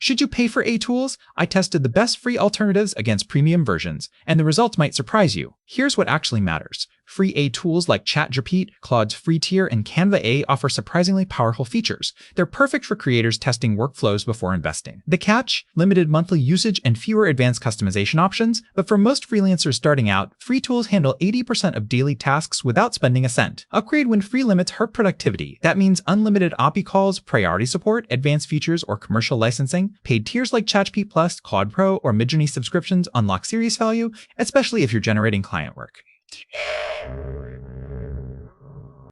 Should you pay for AI tools? I tested the best free alternatives against premium versions, and the results might surprise you. Here's what actually matters. Free AI tools like ChatGPT, Claude's free tier, and Canva AI offer surprisingly powerful features. They're perfect for creators testing workflows before investing. The catch? Limited monthly usage and fewer advanced customization options, but for most freelancers starting out, free tools handle 80% of daily tasks without spending a cent. Upgrade when free limits hurt productivity. That means unlimited API calls, priority support, advanced features, or commercial licensing. Paid tiers like ChatGPT Plus, Claude Pro, or Midjourney subscriptions unlock serious value, especially if you're generating client work.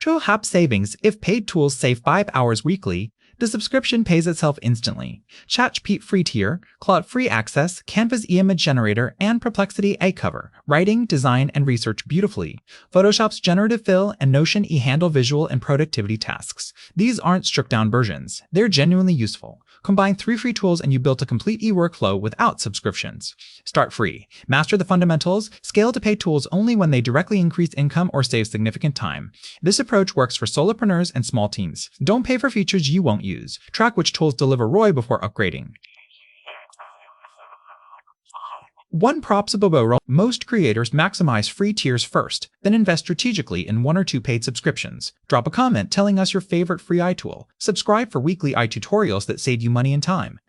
Show HAP savings. If paid tools save 5 hours weekly, the subscription pays itself instantly. ChatGPT free tier, Claude free access, Canva's image generator, and Perplexity AI cover writing, design, and research beautifully. Photoshop's generative fill and Notion handle visual and productivity tasks. These aren't stripped-down versions. They're genuinely useful. Combine 3 free tools and you build a complete e-workflow without subscriptions. Start free. Master the fundamentals. Scale to pay tools only when they directly increase income or save significant time. This approach works for solopreneurs and small teams. Don't pay for features you won't use. Track which tools deliver ROI before upgrading. One props a bobo. Most creators maximize free tiers first, then invest strategically in 1 or 2 paid subscriptions. Drop a comment telling us your favorite free AI tool. Subscribe for weekly AI tutorials that save you money and time.